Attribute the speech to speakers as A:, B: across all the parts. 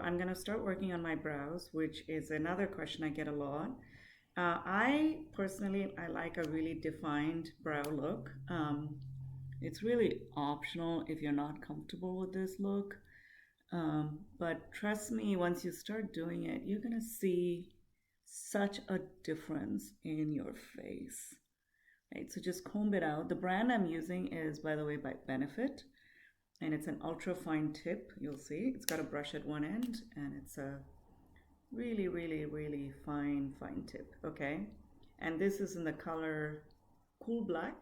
A: I'm gonna start working on my brows, which is another question I get a lot. I personally, I like a really defined brow look. It's really optional if you're not comfortable with this look. But trust me, once you start doing it, you're gonna see such a difference in your face. Right, so just comb it out. The brand I'm using is, by the way, by Benefit, and it's an ultra fine tip. You'll see it's got a brush at one end, and it's a really, really, really fine tip. Okay, and this is in the color Cool Black.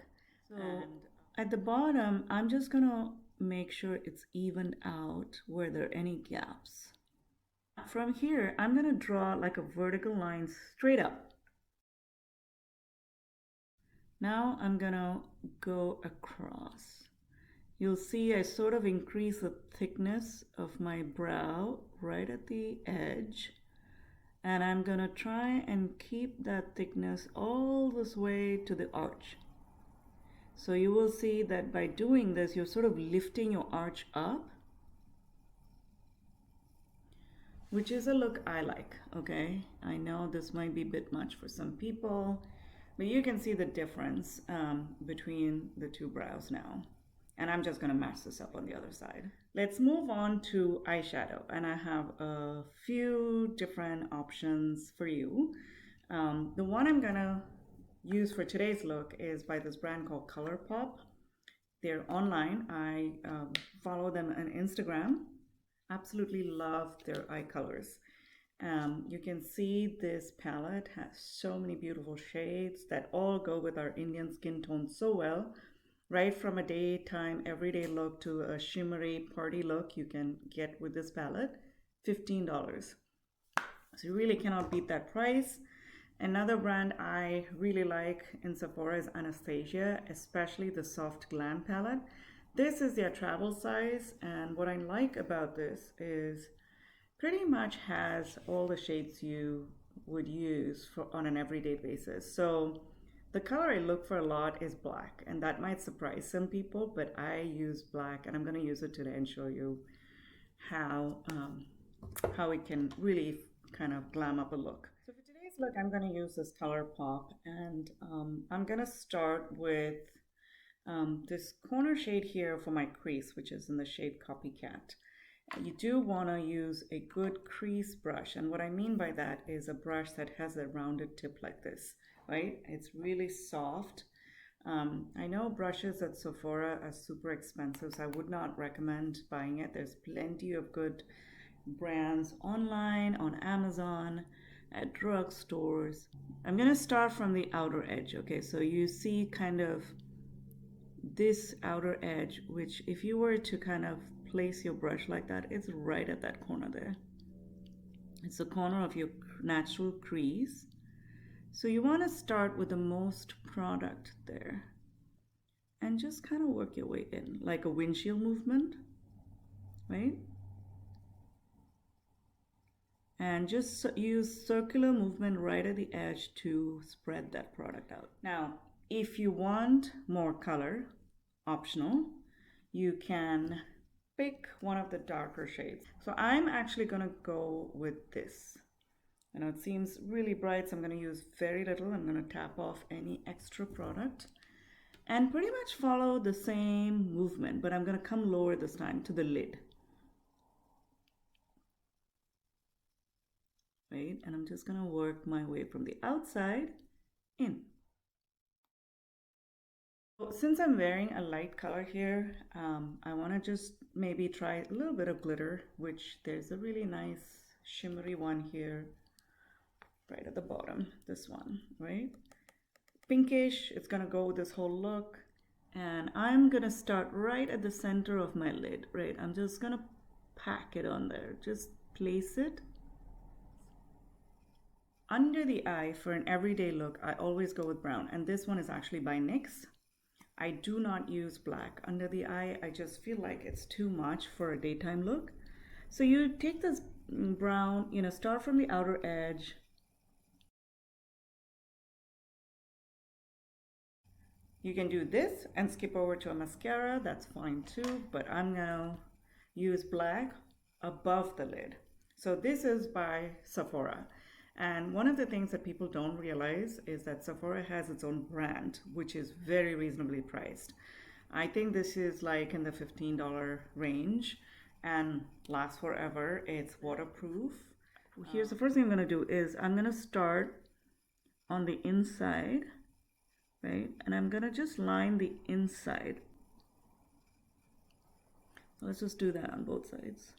A: So and at the bottom, I'm just gonna make sure it's evened out where there are any gaps. From here, I'm gonna draw like a vertical line straight up. Now I'm gonna go across. You'll see I sort of increase the thickness of my brow right at the edge. And I'm gonna try and keep that thickness all this way to the arch. So you will see that by doing this, you're sort of lifting your arch up, which is a look I like, okay? I know this might be a bit much for some people, but you can see the difference between the two brows now. And I'm just gonna match this up on the other side. Let's move on to eyeshadow. And I have a few different options for you. The one I'm gonna use for today's look is by this brand called ColorPop. They're online. I follow them on Instagram. Absolutely love their eye colors. You can see this palette has so many beautiful shades that all go with our Indian skin tone so well. Right from a daytime, everyday look to a shimmery party look you can get with this palette, $15. So you really cannot beat that price. Another brand I really like in Sephora is Anastasia, especially the Soft Glam palette. This is their travel size, and what I like about this is pretty much has all the shades you would use on an everyday basis. So the color I look for a lot is black, and that might surprise some people, but I use black, and I'm going to use it today and show you how it can really kind of glam up a look. So for today's look, I'm going to use this ColorPop, and I'm going to start with this corner shade here for my crease, which is in the shade Copycat. You do want to use a good crease brush, and what I mean by that is a brush that has a rounded tip like this, right? It's really soft. I know brushes at Sephora are super expensive, so I would not recommend buying it. There's plenty of good brands online, on Amazon, at drugstores. I'm going to start from the outer edge, okay? So you see kind of this outer edge, which if you were to kind of place your brush like that, it's right at that corner there. It's the corner of your natural crease. So you want to start with the most product there and just kind of work your way in like a windshield movement, right? And just use circular movement right at the edge to spread that product out. Now, if you want more color, optional, you can pick one of the darker shades. So I'm actually gonna go with this. I know it seems really bright, so I'm gonna use very little. I'm gonna tap off any extra product and pretty much follow the same movement, but I'm gonna come lower this time to the lid. Right, and I'm just gonna work my way from the outside in. Since I'm wearing a light color here, I want to just maybe try a little bit of glitter, which there's a really nice shimmery one here right at the bottom, this one, right? Pinkish, it's gonna go with this whole look. And I'm gonna start right at the center of my lid, right? I'm just gonna pack it on there, just place it. Under the eye, for an everyday look, I always go with brown, and this one is actually by NYX. I do not use black under the eye. I just feel like it's too much for a daytime look. So you take this brown, start from the outer edge. You can do this and skip over to a mascara, that's fine too, but I'm gonna use black above the lid. So this is by Sephora. And one of the things that people don't realize is that Sephora has its own brand, which is very reasonably priced. I think this is like in the $15 range and lasts forever. It's waterproof. Here's the first thing I'm going to do is I'm going to start on the inside, right? And I'm going to just line the inside. Let's just do that on both sides.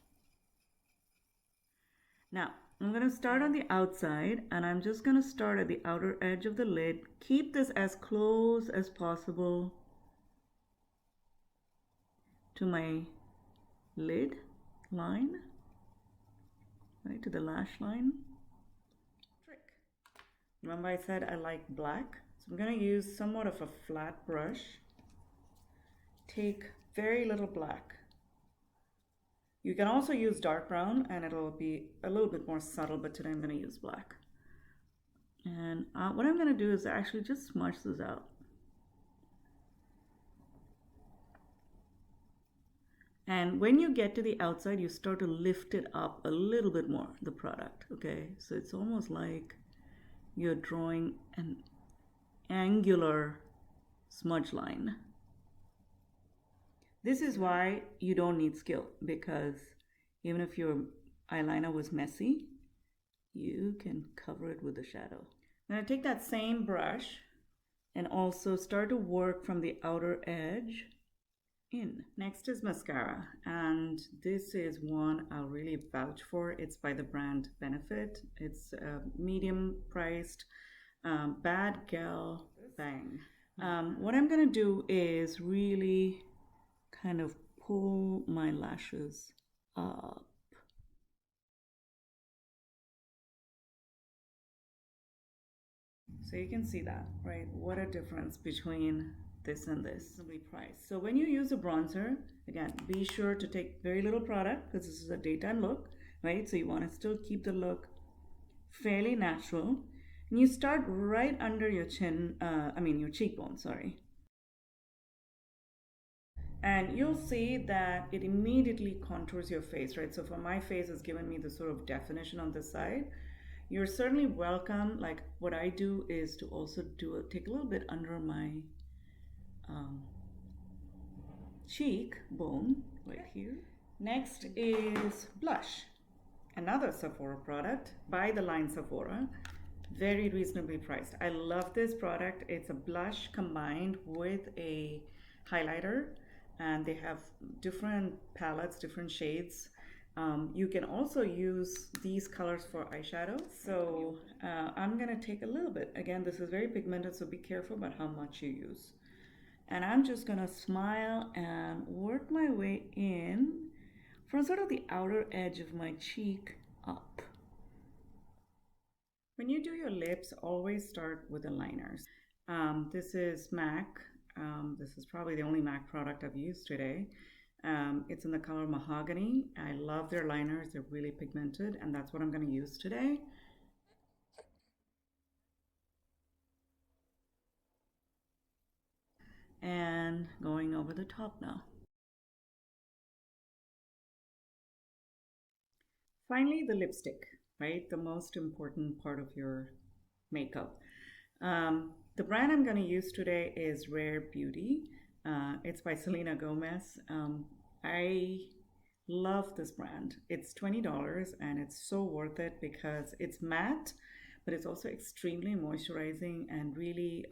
A: Now, I'm going to start on the outside, and I'm just going to start at the outer edge of the lid. Keep this as close as possible to my lid line, right, to the lash line. Trick. Remember I said I like black? So I'm going to use somewhat of a flat brush. Take very little black. You can also use dark brown and it'll be a little bit more subtle, but today I'm going to use black. And what I'm going to do is actually just smudge this out. And when you get to the outside, you start to lift it up a little bit more, the product, okay? So it's almost like you're drawing an angular smudge line. This is why you don't need skill, because even if your eyeliner was messy, you can cover it with the shadow. I'm going to take that same brush and also start to work from the outer edge in. Next is mascara, and this is one I'll really vouch for. It's by the brand Benefit. It's medium priced, Bad Gal Bang. What I'm going to do is really kind of pull my lashes up. So you can see that, right? What a difference between this and this. Reasonably priced. So when you use a bronzer, again, be sure to take very little product because this is a daytime look, right? So you want to still keep the look fairly natural. And you start right under your chin, your cheekbone, sorry. And you'll see that it immediately contours your face, right? So for my face, it's given me the sort of definition on this side. You're certainly welcome. Like what I do is to also take a little bit under my cheekbone right here. Next is blush, another Sephora product by the line Sephora. Very reasonably priced. I love this product. It's a blush combined with a highlighter, and they have different palettes, different shades. You can also use these colors for eyeshadow. So I'm gonna take a little bit. Again, this is very pigmented, so be careful about how much you use. And I'm just gonna smile and work my way in from sort of the outer edge of my cheek up. When you do your lips, always start with a liner. This is MAC. This is probably the only MAC product I've used today. It's in the color Mahogany. I love their liners. They're really pigmented, and that's what I'm going to use today. And going over the top now. Finally, the lipstick, right? The most important part of your makeup. The brand I'm going to use today is Rare Beauty. It's by Selena Gomez. I love this brand. It's $20 and it's so worth it because it's matte, but it's also extremely moisturizing and really,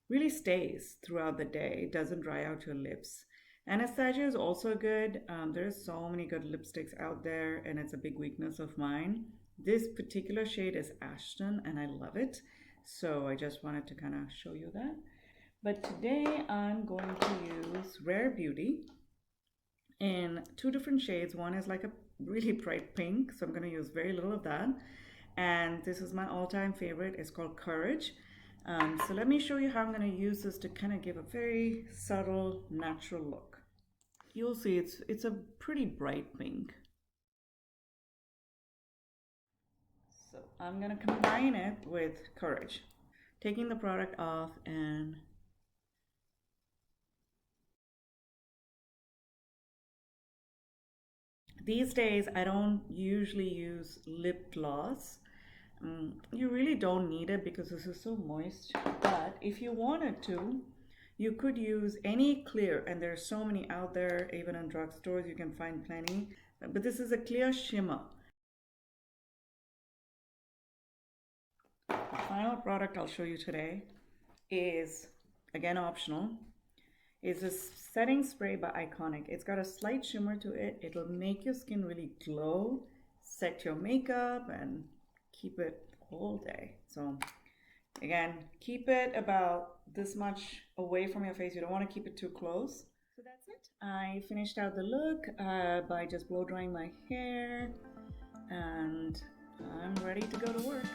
A: really stays throughout the day. It doesn't dry out your lips. Anastasia is also good. There's so many good lipsticks out there, and it's a big weakness of mine. This particular shade is Ashton, and I love it. So I just wanted to kind of show you that. But today I'm going to use Rare Beauty in two different shades. One is like a really bright pink, so I'm going to use very little of that. And this is my all-time favorite. It's called Courage. So let me show you how I'm going to use this to kind of give a very subtle, natural look. You'll see it's a pretty bright pink. So I'm going to combine it with Courage. Taking the product off, and These days, I don't usually use lip gloss. You really don't need it because this is so moist. But if you wanted to, you could use any clear, and there's so many out there, even in drugstores, you can find plenty. But this is a clear shimmer. The final product I'll show you today is, again, optional. Is this setting spray by Iconic. It's got a slight shimmer to it. It'll make your skin really glow, set your makeup, and keep it all day. So again, keep it about this much away from your face. You don't want to keep it too close. So that's it. I finished out the look by just blow drying my hair, and I'm ready to go to work.